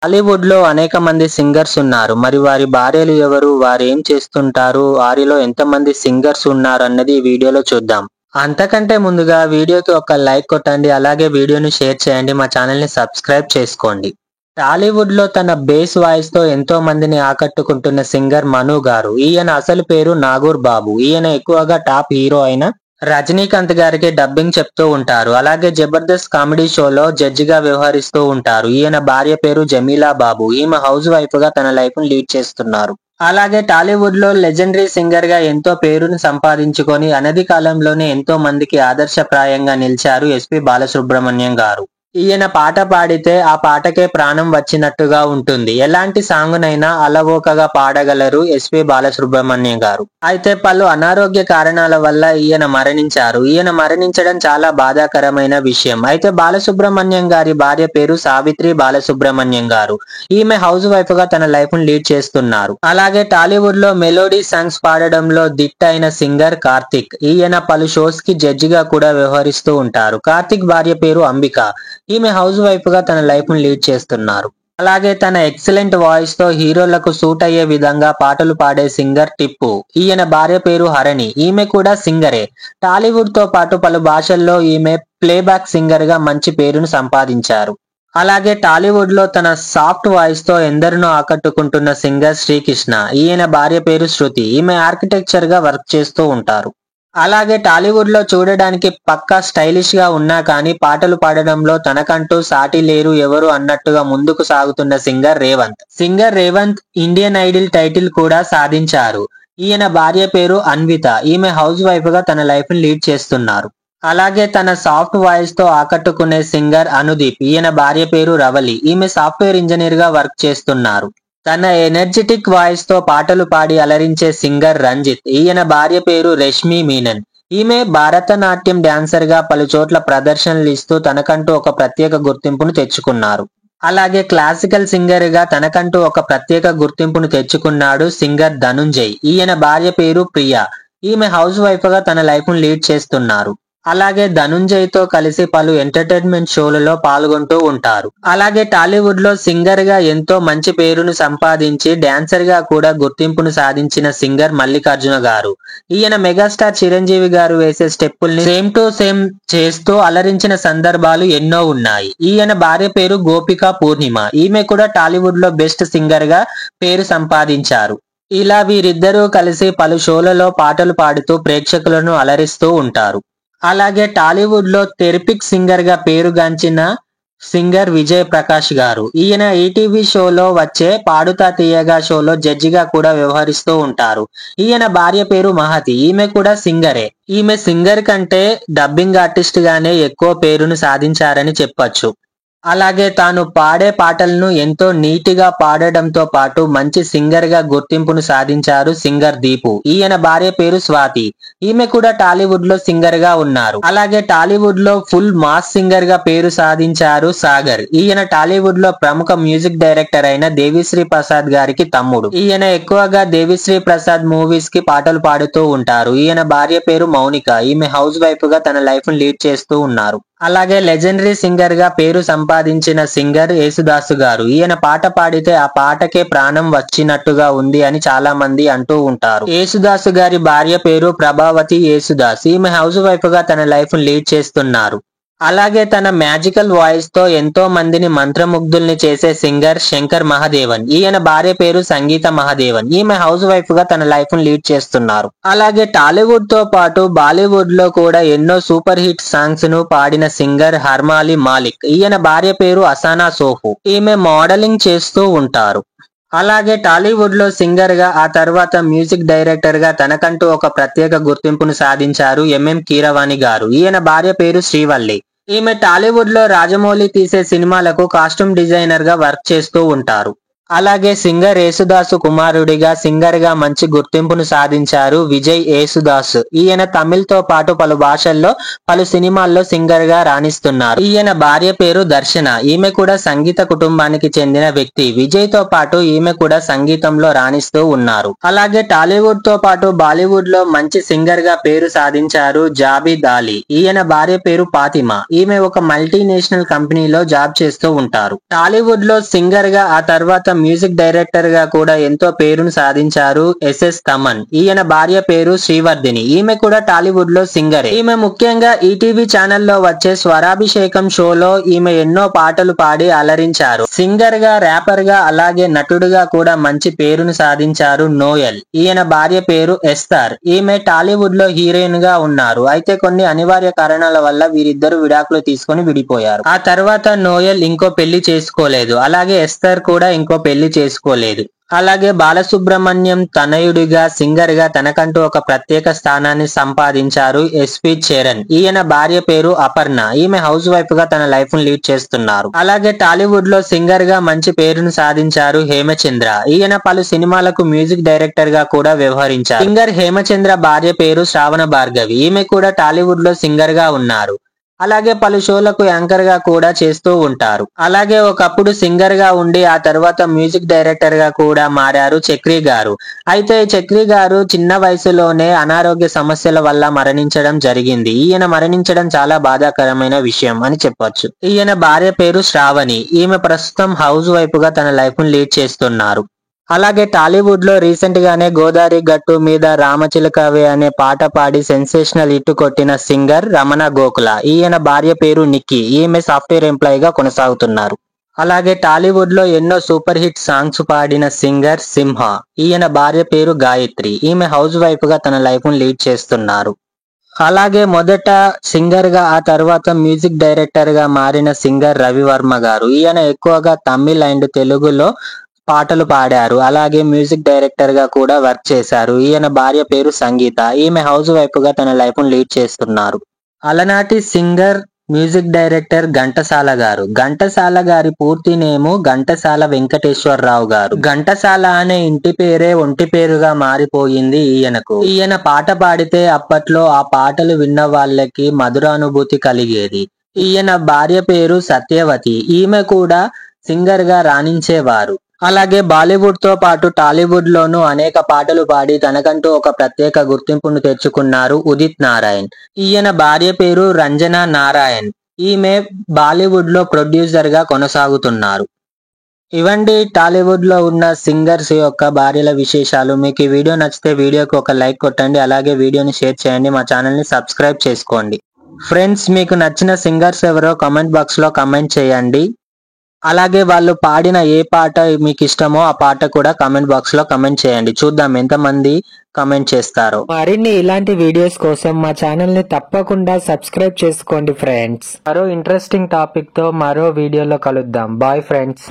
టాలీవుడ్ లో అనేక మంది సింగర్స్ ఉన్నారు. మరి వారి భార్యలు ఎవరు? వారేం చేస్తుంటారు? వారిలో ఎంతమంది సింగర్స్ ఉన్నారు అన్నది ఈ వీడియోలో చూద్దాం. అంతకంటే ముందుగా వీడియోకి ఒక లైక్ కొట్టండి. అలాగే వీడియోని షేర్ చేయండి. మా ఛానల్ ని సబ్స్క్రైబ్ చేసుకోండి. టాలీవుడ్ లో తన బేస్ వాయిస్ తో ఎంతో మందిని ఆకట్టుకుంటున్న సింగర్ మను గారు. ఈయన అసలు పేరు నాగూర్ బాబు. ఈయన ఎక్కువగా టాప్ హీరో అయిన రజనీకాంత్ గారికి డబ్బింగ్ చెప్తూ ఉంటారు. అలాగే జబర్దస్త్ కామెడీ షోలో జడ్జిగా వ్యవహరిస్తూ ఉంటారు. ఈయన భార్య పేరు జమీలా బాబు. ఈమె హౌస్ వైఫ్ గా తన లైఫ్ ను లీడ్ చేస్తున్నారు. అలాగే టాలీవుడ్ లో లెజెండరీ సింగర్ గా ఎంతో పేరును సంపాదించుకొని అనతి కాలంలోనే ఎంతో మందికి ఆదర్శప్రాయంగా నిలిచారు ఎస్పి బాలసుబ్రహ్మణ్యం గారు. ఈయన పాట పాడితే ఆ పాటకే ప్రాణం వచ్చినట్టుగా ఉంటుంది. ఎలాంటి సాంగునైనా అలవోకగా పాడగలరు ఎస్పి బాలసుబ్రహ్మణ్యం గారు. అయితే పలు అనారోగ్య కారణాల వల్ల ఈయన మరణించారు. ఈయన మరణించడం చాలా బాధాకరమైన విషయం. అయితే బాలసుబ్రహ్మణ్యం గారి భార్య పేరు సావిత్రి బాలసుబ్రహ్మణ్యం గారు. ఈమె హౌస్ వైఫ్ గా తన లైఫ్ ను లీడ్ చేస్తున్నారు. అలాగే టాలీవుడ్ లో మెలోడీ సాంగ్స్ పాడడంలో దిట్ట అయిన సింగర్ కార్తిక్. ఈయన పలు షోస్ కి జడ్జిగా కూడా వ్యవహరిస్తూ ఉంటారు. కార్తిక్ భార్య పేరు అంబిక. ఈమె హౌస్ వైఫ్ గా తన లైఫ్ ను లీడ్ చేస్తున్నారు. అలాగే తన ఎక్సలెంట్ వాయిస్ తో హీరోలకు సూట్ అయ్యే విధంగా పాటలు పాడే సింగర్ టిప్పు. ఈయన భార్య పేరు హరణి. ఈమె కూడా సింగరే. టాలీవుడ్ తో పాటు పలు భాషల్లో ఈమె ప్లేబ్యాక్ సింగర్ గా మంచి పేరును సంపాదించారు. అలాగే టాలీవుడ్ లో తన సాఫ్ట్ వాయిస్ తో ఎందరినో ఆకట్టుకుంటున్న సింగర్ శ్రీకృష్ణ. ఈయన భార్య పేరు శృతి. ఈమె ఆర్కిటెక్చర్ గా వర్క్ చేస్తూ ఉంటారు. అలాగే టాలీవుడ్ లో చూడడానికి పక్కా స్టైలిష్ గా ఉన్నా కానీ పాటలు పాడడంలో తనకంటూ సాటి లేరు ఎవరు అన్నట్టుగా ముందుకు సాగుతున్న singer Revanth. Singer Revanth Indian idol title కూడా సాధించారు. ఈయన భార్య పేరు అన్విత. ఈమె హౌస్ వైఫ్ గా తన లైఫ్ ని లీడ్ చేస్తున్నారు. అలాగే తన సాఫ్ట్ వాయిస్ తో ఆకట్టుకునే సింగర్ అనుదీప్. ఈయన భార్య పేరు రవలి. ఈమె సాఫ్ట్వేర్ ఇంజనీర్ గా వర్క్ చేస్తున్నారు. తన ఎనర్జెటిక్ వాయిస్ తో పాటలు పాడి అలరించే సింగర్ రంజిత్. ఈయన భార్య పేరు రష్మి మీనన్. ఈమె భారతనాట్యం డాన్సర్ గా పలు చోట్ల ప్రదర్శనలు ఇస్తూ తనకంటూ ఒక ప్రత్యేక గుర్తింపును తెచ్చుకున్నారు. అలాగే క్లాసికల్ సింగర్ గా తనకంటూ ఒక ప్రత్యేక గుర్తింపును తెచ్చుకున్నాడు సింగర్ ధనుంజయ్. ఈయన భార్య పేరు ప్రియా. ఈమె హౌస్ వైఫ్ గా తన లైఫ్ ను లీడ్ చేస్తున్నారు. అలాగే ధనుంజయ్ తో కలిసి పలు ఎంటర్టైన్మెంట్ షోలలో పాల్గొంటూ ఉంటారు. అలాగే టాలీవుడ్ లో సింగర్ గా ఎంతో మంచి పేరును సంపాదించి డాన్సర్ గా కూడా గుర్తింపును సాధించిన సింగర్ మల్లికార్జున గారు. ఈయన మెగాస్టార్ చిరంజీవి గారు వేసే స్టెప్పుల్ని సేమ్ టు సేమ్ చేస్తూ అలరించిన సందర్భాలు ఎన్నో ఉన్నాయి. ఈయన భార్య పేరు గోపిక పూర్ణిమ. ఈమె కూడా టాలీవుడ్ లో బెస్ట్ సింగర్ గా పేరు సంపాదించారు. ఇలా వీరిద్దరూ కలిసి పలు షోలలో పాటలు పాడుతూ ప్రేక్షకులను అలరిస్తూ ఉంటారు. అలాగే టాలీవుడ్ లో థెరపిక్ సింగర్ గా పేరుగాంచిన సింగర్ విజయ్ ప్రకాష్ గారు. ఈయన ఈటీవీ షోలో వచ్చే పాడుతా తీయగా షోలో జడ్జిగా కూడా వ్యవహరిస్తూ ఉంటారు. ఈయన భార్య పేరు మహతి. ఈమె కూడా సింగరే. ఈమె సింగర్ కంటే డబ్బింగ్ ఆర్టిస్ట్ గానే ఎక్కువ పేరును సాధించారని చెప్పొచ్చు. అలాగే తాను పాడే పాటలను ఎంతో నీటిగా పాడడంతో పాటు మంచి సింగర్ గా గుర్తింపును సాధించారు సింగర్ దీపు. ఈయన భార్య పేరు స్వాతి. ఈమె కూడా టాలీవుడ్ లో సింగర్ గా ఉన్నారు. అలాగే టాలీవుడ్ లో ఫుల్ మాస్ సింగర్ గా పేరు సాధించారు సాగర్. ఈయన టాలీవుడ్ లో ప్రముఖ మ్యూజిక్ డైరెక్టర్ అయిన దేవిశ్రీ ప్రసాద్ గారికి తమ్ముడు. ఈయన ఎక్కువగా దేవిశ్రీ ప్రసాద్ మూవీస్ కి పాటలు పాడుతూ ఉంటారు. ఈయన భార్య పేరు మౌనిక. ఈమె హౌస్ వైఫ్ గా తన లైఫ్ ను లీడ్ చేస్తూ ఉన్నారు. అలాగే లెజెండరీ సింగర్ గా పేరు సంపాదించిన సింగర్ యేసుదాసు గారు. ఈయన పాట పాడితే ఆ పాటకే ప్రాణం వచ్చినట్టుగా ఉంది అని చాలా మంది అంటూ ఉంటారు. యేసుదాసు గారి భార్య పేరు ప్రభావతి యేసుదాస్. ఈమె హౌస్ వైఫ్ గా తన లైఫ్ ను లీడ్ చేస్తున్నారు. అలాగే తన మ్యాజికల్ వాయిస్ తో ఎంతో మందిని మంత్రముగ్ధుల్ని చేసే సింగర్ శంకర్ మహాదేవన్. ఈయన భార్య పేరు సంగీత మహాదేవన్. ఈమె హౌస్ వైఫ్ గా తన లైఫ్ ను లీడ్ చేస్తున్నారు. అలాగే టాలీవుడ్ తో పాటు బాలీవుడ్ లో కూడా ఎన్నో సూపర్ హిట్ సాంగ్స్ ను పాడిన సింగర్ హర్మాలి మాలిక్. ఈయన భార్య పేరు అసానా సోఫు. ఈమె మోడలింగ్ చేస్తూ ఉంటారు. అలాగే టాలీవుడ్ లో సింగర్ గా ఆ తర్వాత మ్యూజిక్ డైరెక్టర్ గా తనకంటూ ఒక ప్రత్యేక గుర్తింపును సాధించారు ఎంఎం కీరవాణి గారు. ఈయన భార్య పేరు శ్రీవల్లి. ఈమె టాలీవుడ్ లో రాజమౌళి తీసే సినిమాలకు కాస్ట్యూమ్ డిజైనర్ గా వర్క్ చేస్తూ ఉంటారు. అలాగే సింగర్ యేసుదాసు కుమారుడిగా సింగర్ గా మంచి గుర్తింపును సాధించారు విజయ్ యేసుదాసు. ఈయన తమిళ్ తో పాటు పలు భాషల్లో పలు సినిమాల్లో సింగర్ గా రాణిస్తున్నారు. ఈయన భార్య పేరు దర్శన. ఈమె కూడా సంగీత కుటుంబానికి చెందిన వ్యక్తి. విజయ్ తో పాటు ఈమె కూడా సంగీతంలో రాణిస్తూ ఉన్నారు. అలాగే టాలీవుడ్ తో పాటు బాలీవుడ్ లో మంచి సింగర్ గా పేరు సాధించారు జాబిద్ అలీ. ఈయన భార్య పేరు ఫాతిమా. ఈమె ఒక మల్టీనేషనల్ కంపెనీలో జాబ్ చేస్తూ ఉంటారు. టాలీవుడ్ లో సింగర్ గా ఆ తర్వాత మ్యూజిక్ డైరెక్టర్ గా కూడా ఎంతో పేరును సాధించారు ఎస్ఎస్ తమన్. ఈయన భార్య పేరు శ్రీవర్ధిని. ఈమె కూడా టాలీవుడ్ లో సింగరే. ఈమె ముఖ్యంగా ఈటీవీ ఛానల్లో వచ్చే స్వరాభిషేకం షోలో ఈమె ఎన్నో పాటలు పాడి అలరించారు. సింగర్ గా, ర్యాపర్ గా, అలాగే నటుడుగా కూడా మంచి పేరును సాధించారు నోయల్. ఈయన భార్య పేరు ఎస్తర్. ఈమె టాలీవుడ్ లో హీరోయిన్ గా ఉన్నారు. అయితే కొన్ని అనివార్య కారణాల వల్ల వీరిద్దరు విడాకులు తీసుకొని విడిపోయారు. ఆ తర్వాత నోయల్ ఇంకో పెళ్లి చేసుకోలేదు. అలాగే ఎస్తర్ కూడా ఇంకో పెళ్లి చేసుకోలేదు. అలాగే బాలసుబ్రహ్మణ్యం తనయుడిగా సింగర్ గా తనకంటూ ఒక ప్రత్యేక స్థానాన్ని సంపాదించారు ఎస్పీ చరణ్. ఈయన భార్య పేరు అపర్ణ. ఈమె హౌస్ వైఫ్ గా తన లైఫ్ ను లీడ్ చేస్తున్నారు. అలాగే టాలీవుడ్ లో సింగర్ గా మంచి పేరును సాధించారు హేమచంద్ర. ఈయన పలు సినిమాలకు మ్యూజిక్ డైరెక్టర్ గా కూడా వ్యవహరించారు. సింగర్ హేమచంద్ర భార్య పేరు శ్రావణ భార్గవి. ఈమె కూడా టాలీవుడ్ లో సింగర్ గా ఉన్నారు. అలాగే పలు షోలకు యాంకర్ గా కూడా చేస్తూ ఉంటారు. అలాగే ఒకప్పుడు సింగర్ గా ఉండి ఆ తర్వాత మ్యూజిక్ డైరెక్టర్ గా కూడా మారారు చక్రి గారు. అయితే చక్రి గారు చిన్న వయసులోనే అనారోగ్య సమస్యల వల్ల మరణించడం జరిగింది. ఈయన మరణించడం చాలా బాధాకరమైన విషయం అని చెప్పొచ్చు. ఈయన భార్య పేరు శ్రావణి. ఈమె ప్రస్తుతం హౌస్ వైఫ్ గా తన లైఫ్ ను లీడ్ చేస్తున్నారు. అలాగే టాలీవుడ్ లో రీసెంట్ గానే గోదావరి గట్టు మీద రామచిలకవే అనే పాట పాడి సెన్సేషనల్ హిట్ కొట్టిన సింగర్ రమణ గోకుల. ఈయన భార్య పేరు నిక్కీ. ఈమె సాఫ్ట్వేర్ ఎంప్లాయీ గా కొనసాగుతున్నారు. అలాగే టాలీవుడ్ లో ఎన్నో సూపర్ హిట్ సాంగ్స్ పాడిన సింగర్ సింహ. ఈయన భార్య పేరు గాయత్రి. ఈమె హౌస్ వైఫ్ గా తన లైఫ్ ను లీడ్ చేస్తున్నారు. అలాగే మొదట సింగర్ గా ఆ తర్వాత మ్యూజిక్ డైరెక్టర్ గా మారిన సింగర్ రవివర్మ గారు. ఈయన ఎక్కువగా తమిళ్ అండ్ తెలుగులో పాటలు పాడారు. అలాగే మ్యూజిక్ డైరెక్టర్ గా కూడా వర్క్ చేశారు. ఈయన భార్య పేరు సంగీత. ఈమె హౌస్ వైఫ్ గా తన లైఫ్ ను లీడ్ చేస్తున్నారు. అలనాటి సింగర్ మ్యూజిక్ డైరెక్టర్ ఘంటసాల గారు. ఘంటసాల గారి పూర్తి నేము ఘంటసాల వెంకటేశ్వరరావు గారు. ఘంటసాల అనే ఇంటి పేరే ఒంటి పేరుగా మారిపోయింది ఈయనకు. ఈయన పాట పాడితే అప్పట్లో ఆ పాటలు విన్న వాళ్ళకి మధురానుభూతి కలిగేది. ఈయన భార్య పేరు సత్యవతి. ఈమె కూడా సింగర్ గా రాణించేవారు. అలాగే బాలీవుడ్ తో పాటు టాలీవుడ్ లోనూ అనేక పాటలు పాడి తనకంటూ ఒక ప్రత్యేక గుర్తింపును తెచ్చుకున్నారు ఉదిత్ నారాయణ్. ఈయన భార్య పేరు రంజనా నారాయణ్. ఈమె బాలీవుడ్ లో ప్రొడ్యూసర్ గా కొనసాగుతున్నారు. ఇవండి టాలీవుడ్ లో ఉన్న సింగర్స్ యొక్క భార్యల విశేషాలు. మీకు ఈ వీడియో నచ్చితే వీడియోకి ఒక లైక్ కొట్టండి. అలాగే వీడియోని షేర్ చేయండి. మా ఛానల్ ని సబ్స్క్రైబ్ చేసుకోండి. ఫ్రెండ్స్, మీకు నచ్చిన సింగర్స్ ఎవరో కామెంట్ బాక్స్ లో కామెంట్ చేయండి. అలాగే వాళ్ళు పాడిన ఏ పాట మీకు ఇష్టమో ఆ పాట కూడా కామెంట్ బాక్స్ లో కామెంట్ చేయండి. చూద్దాం ఎంతమంది కామెంట్ చేస్తారో. మరిన్ని ఇలాంటి వీడియోస్ కోసం మా ఛానల్ ని తప్పకుండా సబ్స్క్రైబ్ చేసుకోండి ఫ్రెండ్స్. మరో ఇంట్రెస్టింగ్ టాపిక్ తో మరో వీడియోలో కలుద్దాం. Bye friends.